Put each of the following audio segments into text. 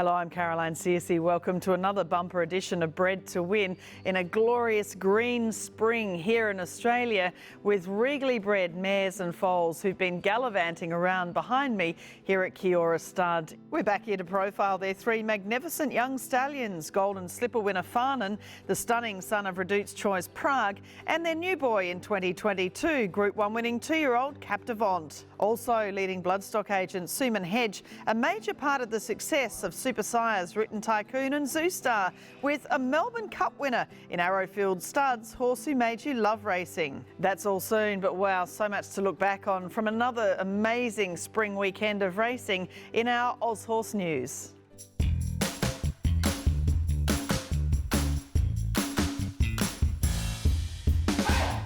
Hello, I'm Caroline Searcy. Welcome to another bumper edition of Bred to Win in a glorious green spring here in Australia with regally bred mares and foals who've been gallivanting around behind me here at Ora Stud. We're back here to profile their three magnificent young stallions, Golden Slipper winner Farnan, the stunning son of Redute's Choice Prague, and their new boy in 2022, Group 1 winning 2-year-old Captivate. Also leading bloodstock agent Suman Hedge, a major part of the success of Super Sires Written Tycoon and Zoostar, with a Melbourne Cup winner in Arrowfield Stud's Horse Who Made You Love Racing. That's all soon, but wow, so much to look back on from another amazing spring weekend of racing in our Aushorse news.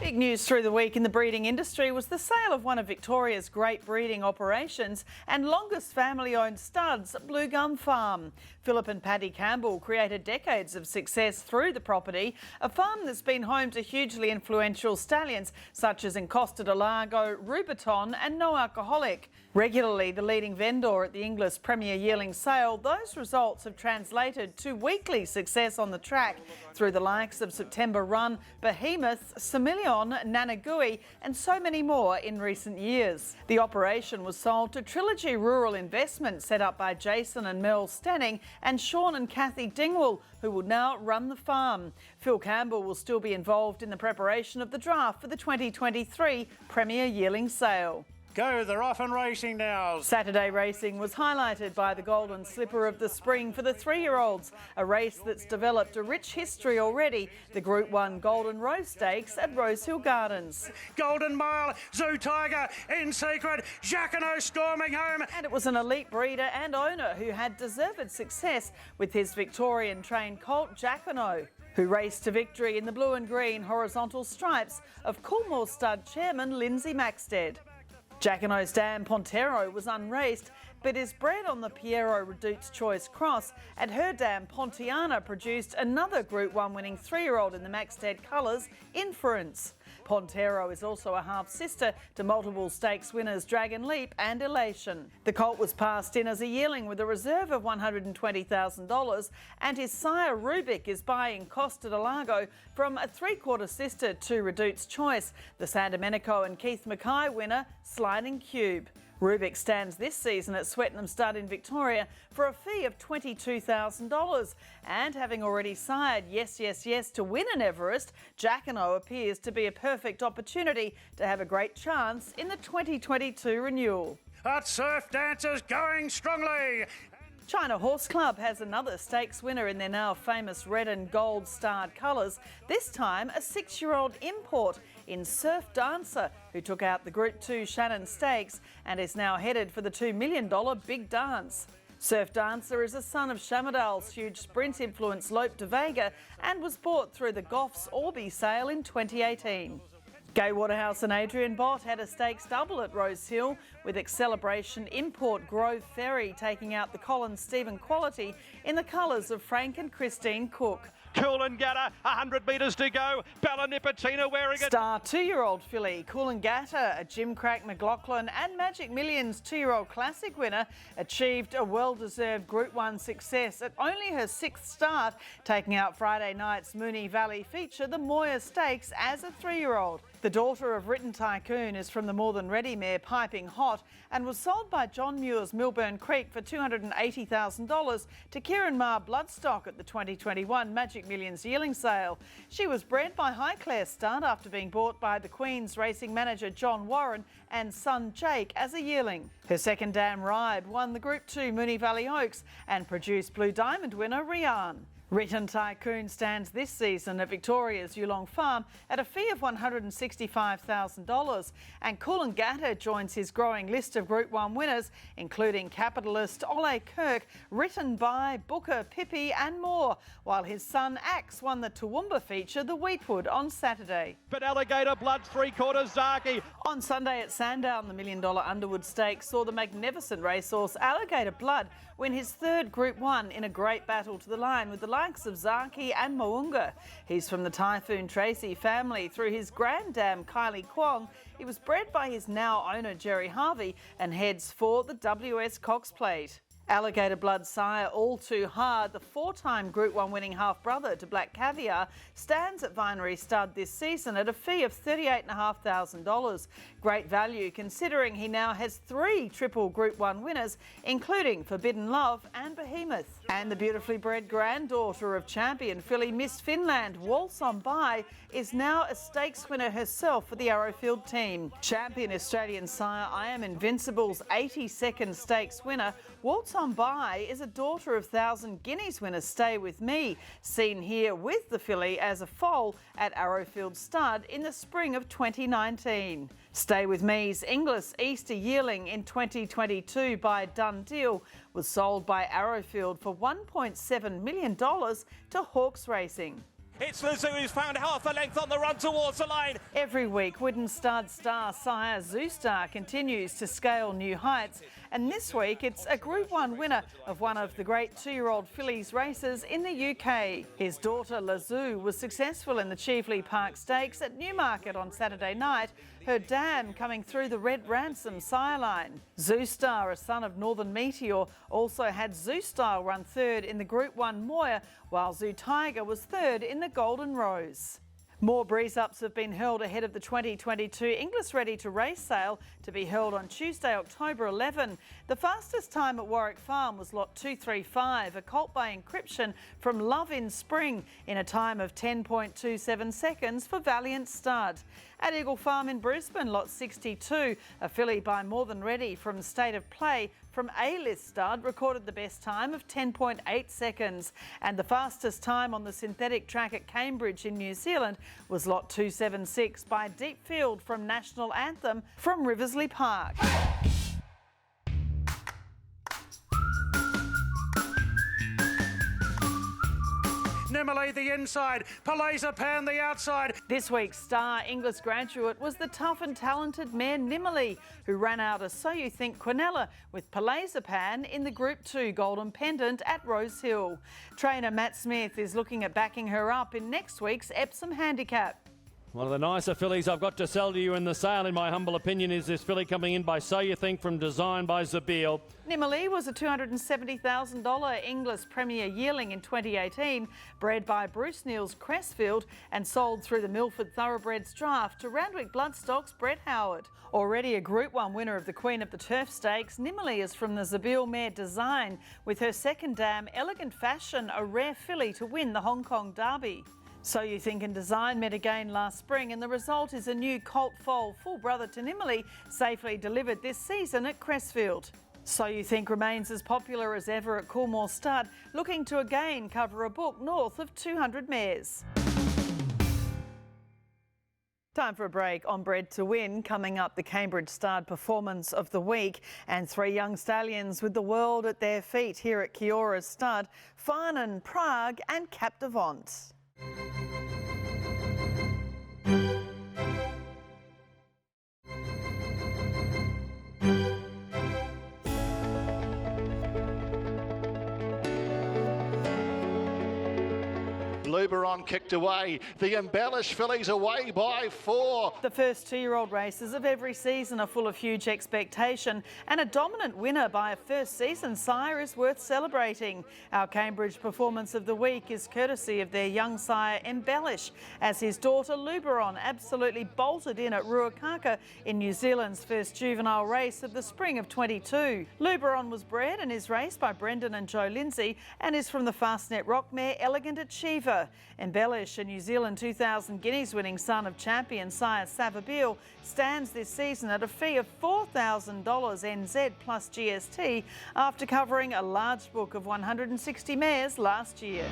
Big news through the week in the breeding industry was the sale of one of Victoria's great breeding operations and longest family-owned studs, Blue Gum Farm. Philip and Paddy Campbell created decades of success through the property, a farm that's been home to hugely influential stallions such as Encosta de Largo, Rubiton and No Alcoholic. Regularly the leading vendor at the Inglis Premier Yearling Sale, those results have translated to weekly success on the track through the likes of September Run, Behemoth, Semillon, Nanagui and so many more in recent years. The operation was sold to Trilogy Rural Investment, set up by Jason and Mel Stanning and Sean and Kathy Dingwall, who will now run the farm. Phil Campbell will still be involved in the preparation of the draft for the 2023 Premier Yearling Sale. Go, they're off and racing now. Saturday racing was highlighted by the Golden Slipper of the Spring for the 3-year-olds, a race that's developed a rich history already, the Group 1 Golden Rose Stakes at Rosehill Gardens. Golden Mile, Zoo Tiger, In Secret, Jacquino storming home. And it was an elite breeder and owner who had deserved success with his Victorian trained colt Jacquino, who raced to victory in the blue and green horizontal stripes of Coolmore Stud chairman Lindsay Maxted. Jacquino's dam Pontero was unraced, but is bred on the Piero Redute's Choice Cross, and her dam Pontiana produced another Group 1 winning 3-year-old in the Maxted colours, Inference. Pontero is also a half-sister to multiple stakes winners Dragon Leap and Elation. The colt was passed in as a yearling with a reserve of $120,000, and his sire Rubik is buying Costa de Largo from a 3/4 sister to Redute's Choice, the San Domenico and Keith Mackay winner Sliding Cube. Rubik stands this season at Swettenham Stud in Victoria for a fee of $22,000, and having already sired Yes Yes Yes to win an Everest, Jacquino appears to be a perfect opportunity to have a great chance in the 2022 renewal. At Surf Dancers going strongly. China Horse Club has another stakes winner in their now famous red and gold starred colours, this time a 6-year-old import in Surf Dancer, who took out the Group 2 Shannon Stakes and is now headed for the $2 million Big Dance. Surf Dancer is a son of Shamadal's huge sprint-influenced Lope de Vega and was bought through the Goffs Orby sale in 2018. Gay Waterhouse and Adrian Bott had a stakes double at Rosehill, with Acceleration Import Grove Ferry taking out the Colin Stephen Quality in the colours of Frank and Christine Cook. Coolangatta, 100 metres to go. Bella Nipotina wearing it. Star 2-year-old filly Coolangatta, a Jim Crack McLaughlin and Magic Millions 2-year-old classic winner, achieved a well-deserved Group 1 success at only her 6th start, taking out Friday night's Moonee Valley feature, the Moir Stakes, as a 3-year-old. The daughter of Written Tycoon is from the More Than Ready mare Piping Hot and was sold by John Muir's Millburn Creek for $280,000 to Kieran Maher Bloodstock at the 2021 Magic Millions yearling sale. She was bred by Highclere Stud after being bought by the Queen's racing manager John Warren and son Jake as a yearling. Her second dam Ride won the Group 2 Moonee Valley Oaks and produced Blue Diamond winner Rian. Written Tycoon stands this season at Victoria's Yulong Farm at a fee of $165,000, and Coolangatta joins his growing list of Group 1 winners, including capitalist Ole Kirk, written by Booker, Pippi and more, while his son Axe won the Toowoomba feature, the Wheatwood, on Saturday. But Alligator Blood 3/4 Zaki. On Sunday at Sandown, the $1 million Underwood Stakes saw the magnificent racehorse Alligator Blood win his 3rd Group 1 in a great battle to the line with the likes of Zaki and Mounga. He's from the Typhoon Tracy family through his granddam Kylie Kwong. He was bred by his now owner Jerry Harvey and heads for the WS Cox Plate. Alligator Blood sire All Too Hard, the 4-time Group 1 winning half-brother to Black Caviar, stands at Vinery Stud this season at a fee of $38,500. Great value considering he now has 3 triple Group 1 winners, including Forbidden Love and Behemoth. And the beautifully bred granddaughter of champion filly Miss Finland, Waltz On By, is now a stakes winner herself for the Arrowfield team. Champion Australian sire I Am Invincible's 82nd stakes winner, Waltz On By is a daughter of 1,000 Guineas winner Stay With Me, seen here with the filly as a foal at Arrowfield Stud in the spring of 2019. Stay With Me's English Easter yearling in 2022 by Done Deal was sold by Arrowfield for $1.7 million to Hawks Racing. It's Lazoo who's found half a length on the run towards the line. Every week, Widden Stud star sire Zoostar continues to scale new heights, and this week it's a Group 1 winner of one of the great 2-year-old fillies races in the UK. His daughter Lazoo was successful in the Chieveley Park Stakes at Newmarket on Saturday night, her dam coming through the Red Ransom sire line. Zoostar, a son of Northern Meteor, also had Zoostyle run third in the Group 1 Moir, while Zoo Tiger was third in the Golden Rose. More breeze-ups have been held ahead of the 2022 English Ready to Race sale to be held on Tuesday, October 11. The fastest time at Warwick Farm was lot 235, a colt by encryption from Love in Spring in a time of 10.27 seconds for Valiant Stud. At Eagle Farm in Brisbane, lot 62, a filly by More Than Ready from State of Play from A-List Stud recorded the best time of 10.8 seconds. And the fastest time on the synthetic track at Cambridge in New Zealand was lot 276 by Deepfield from National Anthem from Riversley Park. Nimmerley the inside, Palazzo the outside. This week's star English graduate was the tough and talented mare Nimmerley, who ran out a So You Think Quinella with Palazzo in the Group 2 Golden Pendant at Rose Hill. Trainer Matt Smith is looking at backing her up in next week's Epsom Handicap. One of the nicer fillies I've got to sell to you in the sale, in my humble opinion, is this filly coming in by So You Think from Design by Zabeel. Nimmerley was a $270,000 English Premier yearling in 2018, bred by Bruce Neal's Crestfield and sold through the Milford Thoroughbreds draft to Randwick Bloodstock's Brett Howard. Already a Group 1 winner of the Queen of the Turf Stakes, Nimmerley is from the Zabeel mare Design, with her second dam Elegant Fashion, a rare filly to win the Hong Kong Derby. So You Think and Design met again last spring, and the result is a new colt foal, full brother to Nimmerley, safely delivered this season at Crestfield. So You Think remains as popular as ever at Coolmore Stud, looking to again cover a book north of 200 mares. Time for a break on Bred to Win. Coming up, the Cambridge Stud Performance of the Week and 3 young stallions with the world at their feet here at Ora Stud, Farnan, Prague and Captivate. Luberon kicked away. The embellished fillies away by 4. The first 2-year-old races of every season are full of huge expectation, and a dominant winner by a first season sire is worth celebrating. Our Cambridge Performance of the Week is courtesy of their young sire Embellish, as his daughter Luberon absolutely bolted in at Ruakaka in New Zealand's first juvenile race of the spring of 22. Luberon was bred and is raced by Brendan and Joe Lindsay and is from the Fastnet Rock mare Elegant Achiever. Embellish, a New Zealand 2000 Guineas winning son of champion sire Savabeel, stands this season at a fee of $4,000 NZ plus GST after covering a large book of 160 mares last year.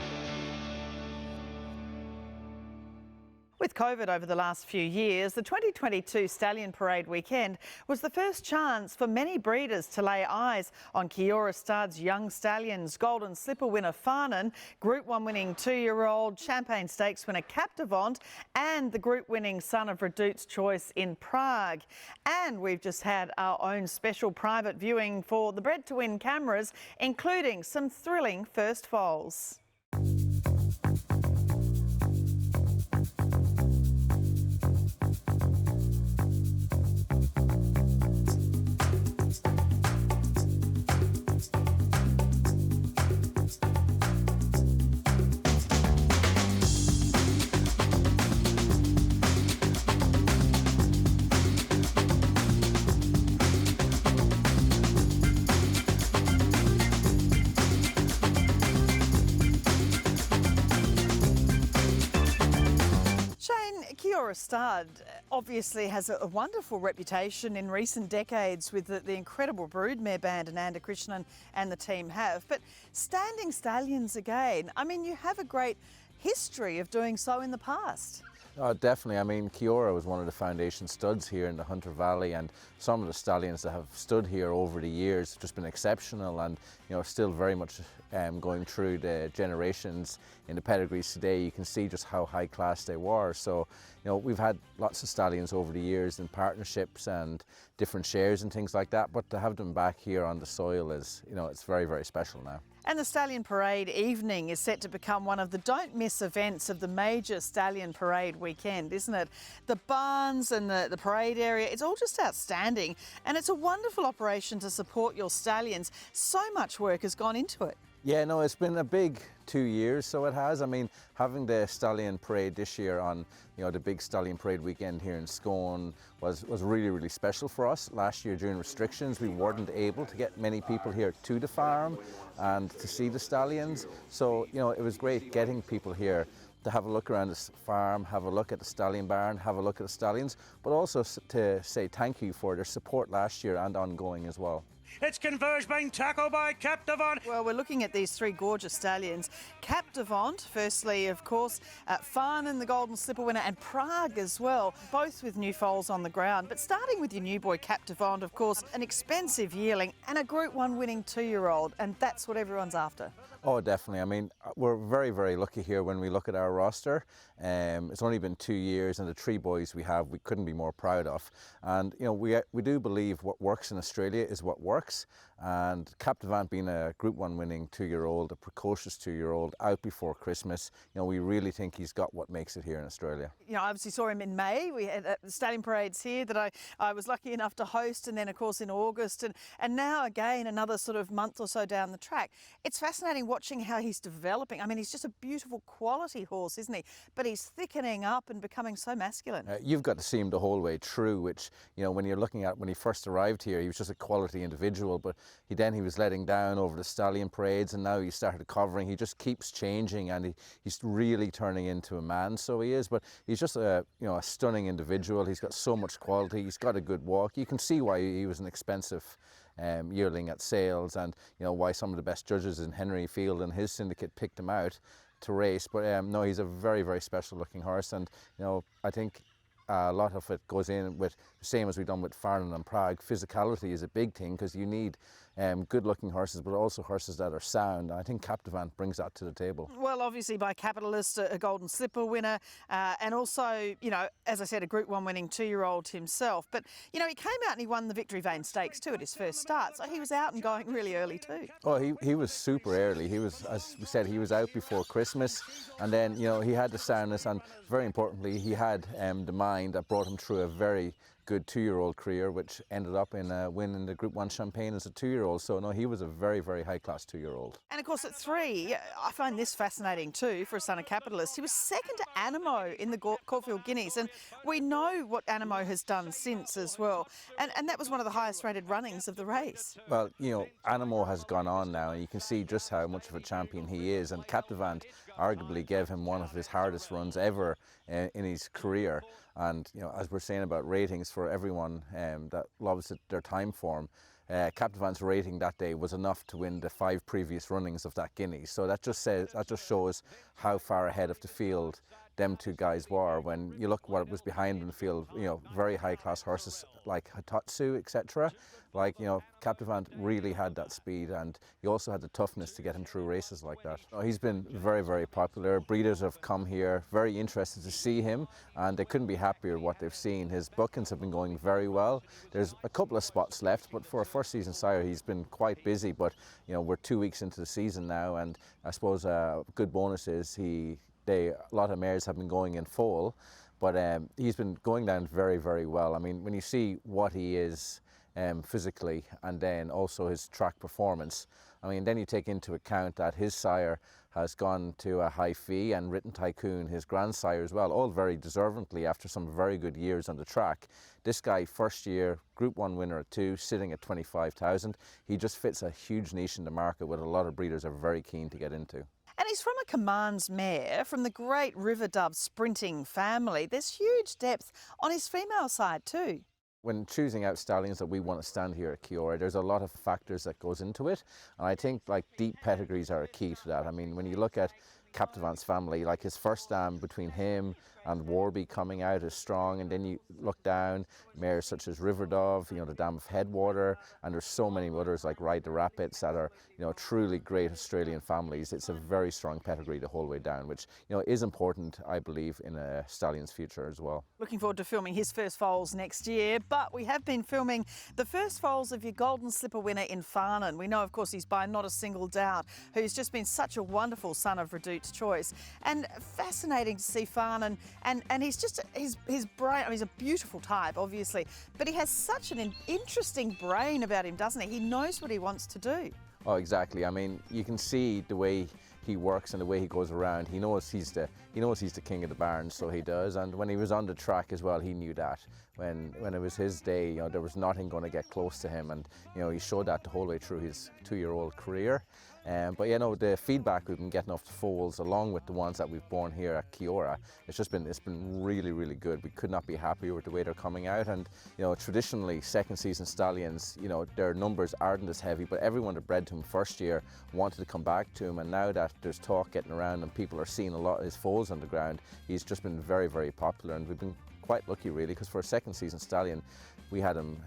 With COVID over the last few years, the 2022 Stallion Parade weekend was the first chance for many breeders to lay eyes on Ora Stud's young stallions, Golden Slipper winner Farnan, Group 1 winning 2-year-old Champagne Stakes winner Captivate, and the Group winning son of Redout's Choice in Prague. And we've just had our own special private viewing for the Bred to Win cameras, including some thrilling first foals. Ora Stud obviously has a wonderful reputation in recent decades with the incredible broodmare band Ananda Krishnan and the team have. But standing stallions again, I mean, you have a great history of doing so in the past. Oh, definitely. I mean, Kiora was one of the foundation studs here in the Hunter Valley, and some of the stallions that have stood here over the years have just been exceptional, and still very much going through the generations in the pedigrees today. You can see just how high class they were. So we've had lots of stallions over the years in partnerships and different shares and things like that, but to have them back here on the soil is, it's very, very special now. And the Stallion Parade evening is set to become one of the don't miss events of the major Stallion Parade weekend, isn't it? The barns and the parade area, it's all just outstanding, and it's a wonderful operation to support your stallions. So much work has gone into it. Yeah, no, it's been a big 2 years, so it has. I mean, having the Stallion Parade this year on, the big Stallion Parade weekend here in Scone was really, really special for us. Last year during restrictions, we weren't able to get many people here to the farm and to see the stallions. So, it was great getting people here to have a look around the farm, have a look at the stallion barn, have a look at the stallions, but also to say thank you for their support last year and ongoing as well. It's Converge being tackled by Captivate. Well, we're looking at these three gorgeous stallions. Captivate, firstly, of course, Farnan, the Golden Slipper winner, and Prague as well, both with new foals on the ground. But starting with your new boy, Captivate, of course, an expensive yearling and a Group 1 winning 2-year-old, and that's what everyone's after. Oh, definitely. I mean, we're very, very lucky here when we look at our roster. It's only been 2 years, and the three boys we have, we couldn't be more proud of. And, we do believe what works in Australia is what works. And Captivate being a Group 1 winning 2-year-old, a precocious 2-year-old, out before Christmas, we really think he's got what makes it here in Australia. I obviously saw him in May. We had the Stallion Parades here that I was lucky enough to host, and then, of course, in August. And now, again, another sort of month or so down the track. It's fascinating watching how he's developing. I mean, he's just a beautiful quality horse, isn't he? But he's thickening up and becoming so masculine. You've got to see him the whole way through, which, when you're looking at when he first arrived here, he was just a quality individual, but he was letting down over the Stallion Parades, and now he started covering. He just keeps changing, and he's really turning into a man, so he is. But he's just a stunning individual. He's got so much quality. He's got a good walk. You can see why he was an expensive yearling at sales, and why some of the best judges in Arrowfield and his syndicate picked him out to race. But no, he's a very, very special looking horse, and I think a lot of it goes in with the same as we've done with Farnan and Prague. Physicality is a big thing, because you need good looking horses, but also horses that are sound. I think Captivate brings that to the table. Well, obviously by Capitalist, a Golden Slipper winner, and also, as I said, a Group 1 winning 2-year-old himself. But, he came out and he won the Victory Vane Stakes too at his first start, so he was out and going really early too. Oh, he was super early. He was, as we said, he was out before Christmas, and then, he had the soundness, and very importantly, he had the mind that brought him through a very good 2-year-old career, which ended up in a win in the Group 1 Champagne as a 2-year-old. So no, he was a very, very high class 2-year-old. And of course at 3, I find this fascinating too for a son of Capitalist. He was second to Animo in the Caulfield Guineas, and we know what Animo has done since as well. And that was one of the highest rated runnings of the race. Well, Animo has gone on now, and you can see just how much of a champion he is, and Captivate arguably gave him one of his hardest runs ever in his career. And as we're saying about ratings, for everyone that loves their time form, Captivate's rating that day was enough to win the 5 previous runnings of that Guineas. So that just shows how far ahead of the field them two guys were. When you look what was behind in the field, very high class horses like Hatatsu, etc. Captivate really had that speed, and he also had the toughness to get him through races like that. He's been very, very popular. Breeders have come here very interested to see him, and they couldn't be happier with what they've seen. His bookings have been going very well. There's a couple of spots left, but for a first season sire, he's been quite busy. But we're 2 weeks into the season now, and I suppose a good bonus is a lot of mares have been going in foal, but he's been going down very, very well. I mean, when you see what he is physically, and then also his track performance, I mean, then you take into account that his sire has gone to a high fee, and Written Tycoon, his grandsire as well, all very deservedly after some very good years on the track. This guy, first year, Group 1 winner at 2, sitting at 25,000. He just fits a huge niche in the market, what a lot of breeders are very keen to get into. And he's from a Commands mare from the great River Dove sprinting family. There's huge depth on his female side too. When choosing out stallions that we want to stand here at Kiora, there's a lot of factors that goes into it, and I think like deep pedigrees are a key to that. I mean, when you look at Captivate's family, like his first dam between him and Warby coming out is strong, and then you look down, mares such as River Dove, you know, the dam of Headwater, and there's so many others like Ride the Rapids that are, you know, truly great Australian families. It's a very strong pedigree the whole way down, which, you know, is important, I believe, in a stallion's future as well. Looking forward to filming his first foals next year, but we have been filming the first foals of your Golden Slipper winner in Farnan. We know, of course, he's by not a single doubt, who's just been such a wonderful son of Redout's Choice, and fascinating to see Farnan. And he's just, his brain, I mean, he's a beautiful type, obviously, but he has such an interesting brain about him, doesn't he? He knows what he wants to do. Oh, exactly. I mean, you can see the way he works and the way he goes around. He knows he's the king of the barn, so he does. And when he was on the track as well, he knew that. When it was his day, you know, there was nothing going to get close to him, and you know, he showed that the whole way through his 2-year-old career. But you know, the feedback we've been getting off the foals, along with the ones that we've born here at Kiora, it's been really, really good. We could not be happier with the way they're coming out. And you know, traditionally second season stallions, you know, their numbers aren't as heavy, but everyone that bred to him first year wanted to come back to him. And now that there's talk getting around and people are seeing a lot of his foals on the ground, he's just been very, very popular. And we've been quite lucky, really, because for a second season stallion, we had him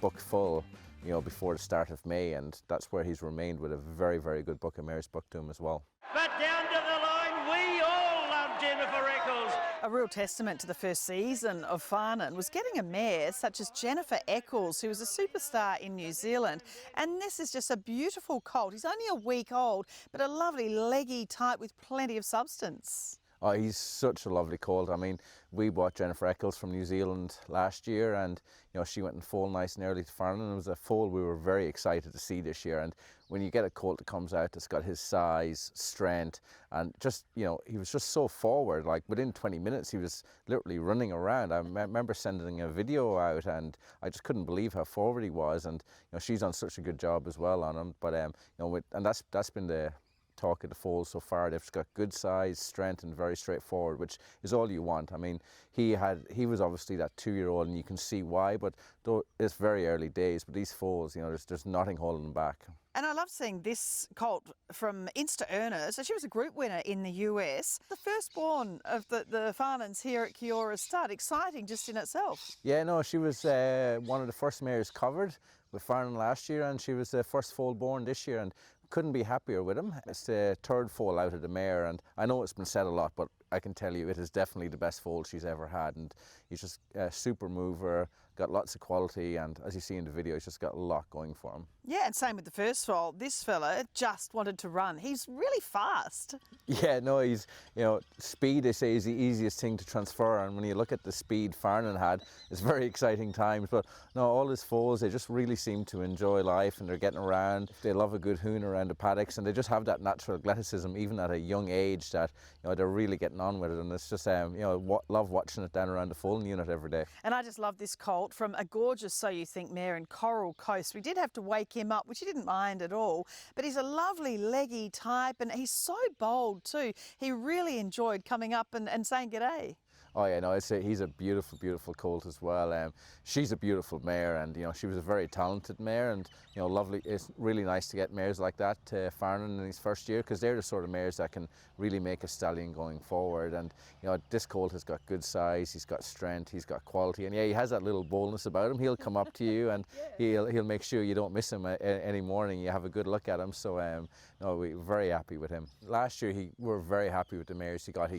booked full, you know, before the start of May, and that's where he's remained with a very, very good book of mares booked to him as well. But down to the line, we all love Jennifer Eccles. A real testament to the first season of Farnan was getting a mare such as Jennifer Eccles, who was a superstar in New Zealand. And this is just a beautiful colt. He's only a week old, but a lovely leggy type with plenty of substance. Oh, he's such a lovely colt. I mean, we bought Jennifer Eccles from New Zealand last year, and you know, she went in foal nice and early to Farnan. It was a foal we were very excited to see this year. And when you get a colt that comes out that's got his size, strength, and just, you know, he was just so forward. Like within 20 minutes, he was literally running around. I remember sending a video out, and I just couldn't believe how forward he was. And you know, she's done such a good job as well on him. But you know, and that's been the talk of the foals so far. They've got good size, strength, and very straightforward, which is all you want. I mean, he was obviously that 2-year-old, and you can see why, but though it's very early days, but these foals, you know, there's nothing holding them back. And I love seeing this colt from Insta Earner. So she was a group winner in the US. The firstborn of the Farnans here at Ora Stud. Exciting just in itself. Yeah, no, she was one of the first mares covered with Farnan last year, and she was the first foal born this year, and couldn't be happier with him. It's the third foal out of the mare, and I know it's been said a lot, but I can tell you it is definitely the best foal she's ever had. And he's just a super mover, got lots of quality, and as you see in the video, he's just got a lot going for him. Yeah, and same with the first foal. This fella just wanted to run. He's really fast. Yeah, no, he's, you know, speed, they say, is the easiest thing to transfer, and when you look at the speed Farnan had, it's very exciting times. But no, all his foals, they just really seem to enjoy life, and they're getting around. They love a good hoon around the paddocks, and they just have that natural athleticism, even at a young age, that, you know, they're really getting on with it. And it's just, you know, love watching it down around the foaling unit every day. And I just love this colt from a gorgeous So You Think mare in Coral Coast. We did have to wake him up, which he didn't mind at all, but he's a lovely leggy type, and he's so bold too. He really enjoyed coming up and saying g'day. Oh yeah, no, he's a beautiful, beautiful colt as well. She's a beautiful mare, and you know, she was a very talented mare, and you know, lovely. It's really nice to get mares like that to Farnan in his first year, because they're the sort of mares that can really make a stallion going forward. And you know, this colt has got good size, he's got strength, he's got quality, and yeah, he has that little boldness about him. He'll come up to you, and he'll make sure you don't miss him any morning. You have a good look at him. So no, we're very happy with him. Last year, we were very happy with the mares he got.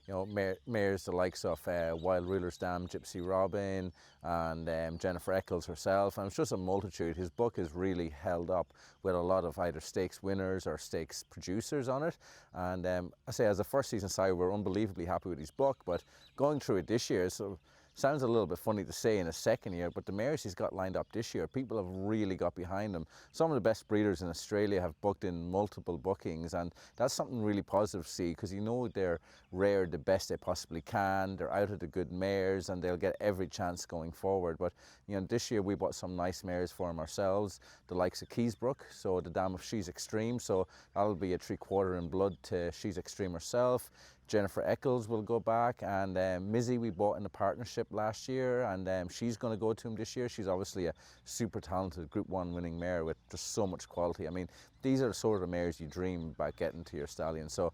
You know, mares the likes of Wild Ruler's Dam, Gypsy Robin, and Jennifer Eccles herself, and it's just a multitude. His book is really held up with a lot of either stakes winners or stakes producers on it. And I say, as a first season sire, we're unbelievably happy with his book, but going through it this year, so sounds a little bit funny to say in his second year, but the mares he's got lined up this year, people have really got behind him. Some of the best breeders in Australia have booked in multiple bookings, and that's something really positive to see, because you know they're reared the best they possibly can, they're out of the good mares, and they'll get every chance going forward. But you know, this year we bought some nice mares for him ourselves, the likes of Keysbrook, so the dam of She's Extreme, so that'll be a 3/4 in blood to She's Extreme herself. Jennifer Eccles will go back, and Mizzy we bought in a partnership last year, and she's going to go to him this year. She's obviously a super talented Group 1 winning mare with just so much quality. I mean, these are the sort of mares you dream about getting to your stallion. So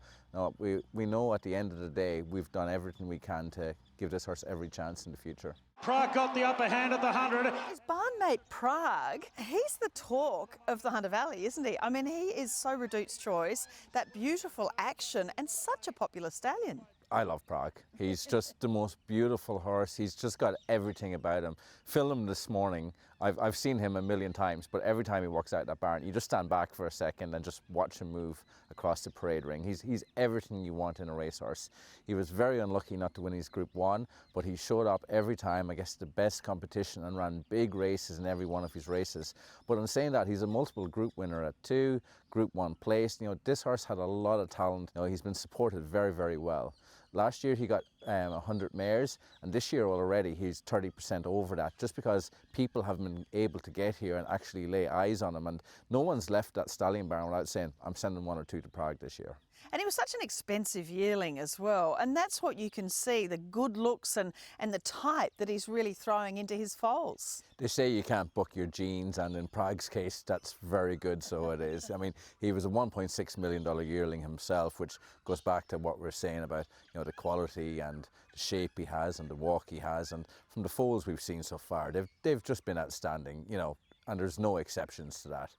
we know at the end of the day we've done everything we can to give this horse every chance in the future. Prague got the upper hand at the 100. His barnmate Prague, he's the talk of the Hunter Valley, isn't he? I mean, he is so Reduced Choice, that beautiful action, and such a popular stallion. I love Prague. He's just the most beautiful horse. He's just got everything about him. Film this morning. I've seen him a million times, but every time he walks out that barn, you just stand back for a second and just watch him move across the parade ring. He's everything you want in a racehorse. He was very unlucky not to win his Group 1, but he showed up every time against the best competition and ran big races in every one of his races. But in saying that, he's a multiple Group winner at 2, Group 1 place. You know, this horse had a lot of talent. You know, he's been supported very, very well. Last year he got 100 mares, and this year already he's 30% over that, just because people have been able to get here and actually lay eyes on him, and no one's left that stallion barn without saying, I'm sending 1 or 2 to Prague this year. And he was such an expensive yearling as well, and that's what you can see, the good looks and the type that he's really throwing into his foals. They say you can't book your genes, and in Prague's case that's very good, so it is. I mean, he was a $1.6 million yearling himself, which goes back to what we're saying about, you know, the quality and the shape he has and the walk he has, and from the foals we've seen so far, they've just been outstanding, you know, and there's no exceptions to that.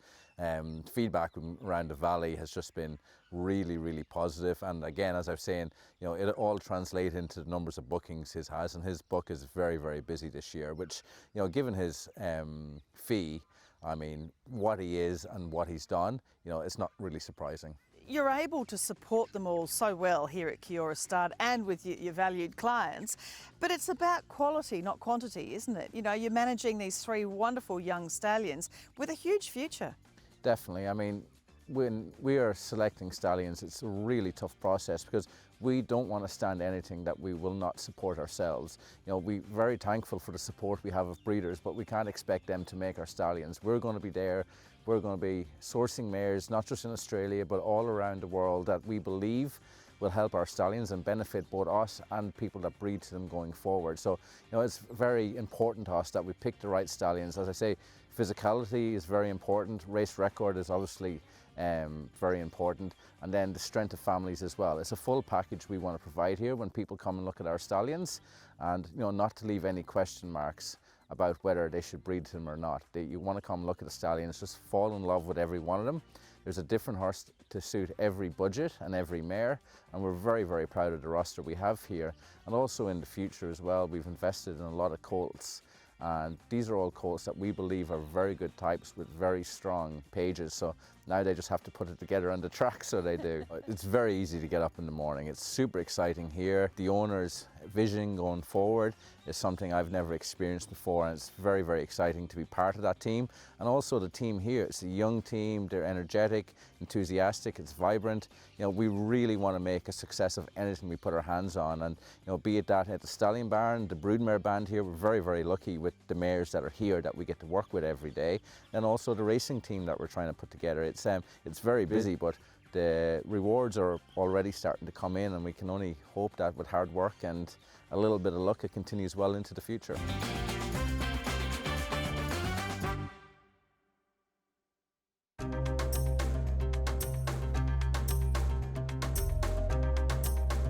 Feedback around the valley has just been really, really positive, and again, as I was saying, you know, it all translates into the numbers of bookings he has, and his book is very, very busy this year, which, you know, given his fee, I mean, what he is and what he's done, you know, it's not really surprising. You're able to support them all so well here at Ora Stud and with your valued clients, but it's about quality, not quantity, isn't it? You know, you're managing these 3 wonderful young stallions with a huge future. Definitely. I mean, when we are selecting stallions, it's a really tough process, because we don't want to stand anything that we will not support ourselves. You know, we're very thankful for the support we have of breeders, but we can't expect them to make our stallions. We're going to be there. We're going to be sourcing mares, not just in Australia, but all around the world, that we believe will help our stallions and benefit both us and people that breed to them going forward. So, you know, it's very important to us that we pick the right stallions. As I say, physicality is very important. Race record is obviously very important, and then the strength of families as well. It's a full package we want to provide here when people come and look at our stallions, and, you know, not to leave any question marks about whether they should breed to them or not. You want to come look at the stallions, just fall in love with every one of them. There's a different horse to suit every budget and every mare, and we're very, very proud of the roster we have here. And also in the future as well, we've invested in a lot of colts, and these are all colts that we believe are very good types with very strong pages. So now they just have to put it together on the track, so they do. It's very easy to get up in the morning. It's super exciting here. The owner's vision going forward is something I've never experienced before, and it's very, very exciting to be part of that team. And also the team here, it's a young team, they're energetic, enthusiastic, it's vibrant. You know, we really want to make a success of anything we put our hands on, and, you know, be it that at the Stallion Barn, the broodmare band here, we're very, very lucky with the mares that are here that we get to work with every day, and also the racing team that we're trying to put together. It's very busy, but the rewards are already starting to come in, and we can only hope that with hard work and a little bit of luck it continues well into the future.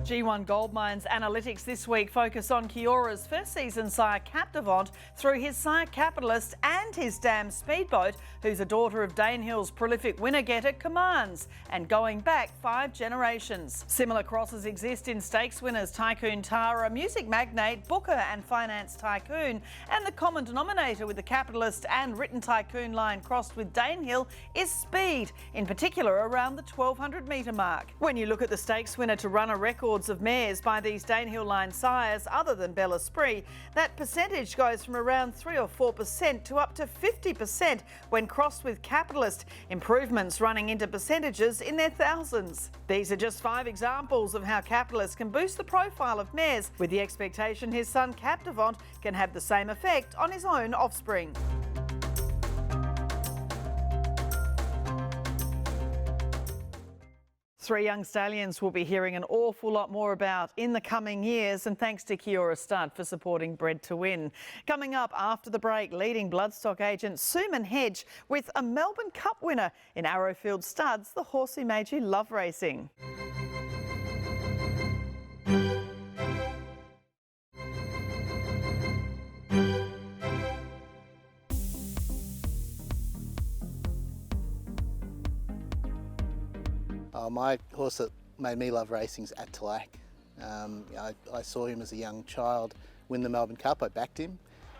G1 Goldmines analytics this week focus on Kiora's first season sire Captivate through his sire Capitalist and his dam Speedboat, who's a daughter of Danehill's prolific winner-getter Commands, and going back 5 generations. Similar crosses exist in stakes winners Tycoon Tara, music magnate, booker and finance tycoon, and the common denominator with the Capitalist and written tycoon line crossed with Danehill is speed, in particular around the 1200 metre mark. When you look at the stakes winner to run a records of of mares by these Danehill line sires other than Bel Esprit, that percentage goes from around 3 or 4% to up to 50% when crossed with Capitalist, improvements running into percentages in their thousands. These are just 5 examples of how Capitalist can boost the profile of mares, with the expectation his son Captivate can have the same effect on his own offspring. Three young stallions we'll be hearing an awful lot more about in the coming years, and thanks to Ora Stud for supporting Bred to Win. Coming up after the break, leading bloodstock agent Suman Hedge with a Melbourne Cup winner in Arrowfield Studs, the horse who made you love racing. My horse that made me love racing is Attalac. I saw him as a young child win the Melbourne Cup. I backed him,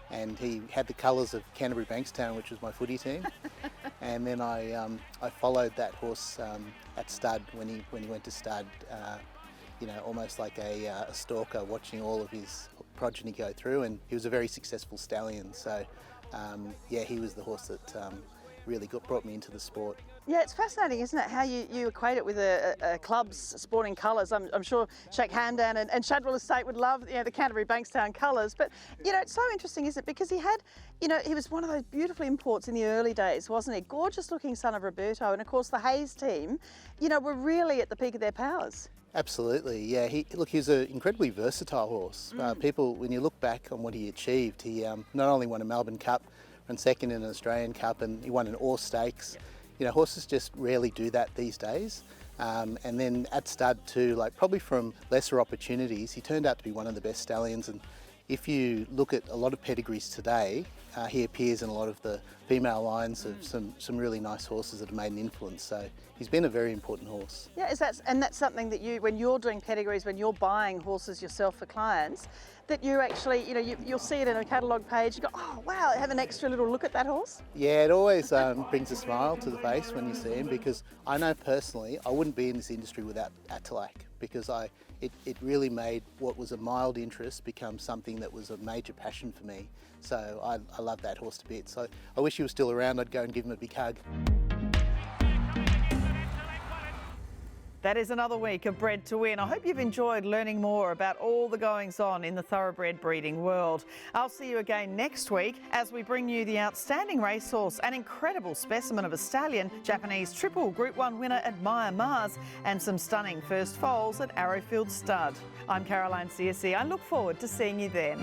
and he had the colours of Canterbury Bankstown, which was my footy team. And then I followed that horse at stud when he went to stud. Almost like a stalker, watching all of his progeny go through, and he was a very successful stallion. So he was the horse that really brought me into the sport. Yeah, it's fascinating, isn't it, how you equate it with a club's sporting colours. I'm sure Sheikh Hamdan and Shadwell Estate would love the Canterbury Bankstown colours. But, it's so interesting, isn't it? Because he had, he was one of those beautiful imports in the early days, wasn't he? Gorgeous looking son of Roberto. And, of course, the Hayes team, were really at the peak of their powers. Absolutely, yeah. He's an incredibly versatile horse. People, when you look back on what he achieved, he not only won a Melbourne Cup, ran second in an Australian Cup, and he won an Ora Stakes. Horses just rarely do that these days. And then at stud too, probably from lesser opportunities, he turned out to be one of the best stallions. And if you look at a lot of pedigrees today, he appears in a lot of the female lines of some really nice horses that have made an influence. So he's been a very important horse. Yeah, that's something that when you're doing pedigrees, when you're buying horses yourself for clients, that you actually, you'll see it in a catalogue page, you go, oh wow, have an extra little look at that horse? Yeah, it always brings a smile to the face when you see him, because I know personally I wouldn't be in this industry without Attalac, because it really made what was a mild interest become something that was a major passion for me. So I love that horse to bits. So I wish he was still around. I'd go and give him a big hug. That is another week of Bred to Win. I hope you've enjoyed learning more about all the goings on in the thoroughbred breeding world. I'll see you again next week as we bring you the outstanding racehorse, an incredible specimen of a stallion, Japanese triple Group 1 winner Admire Mars, and some stunning first foals at Arrowfield Stud. I'm Caroline Searcy. I look forward to seeing you then.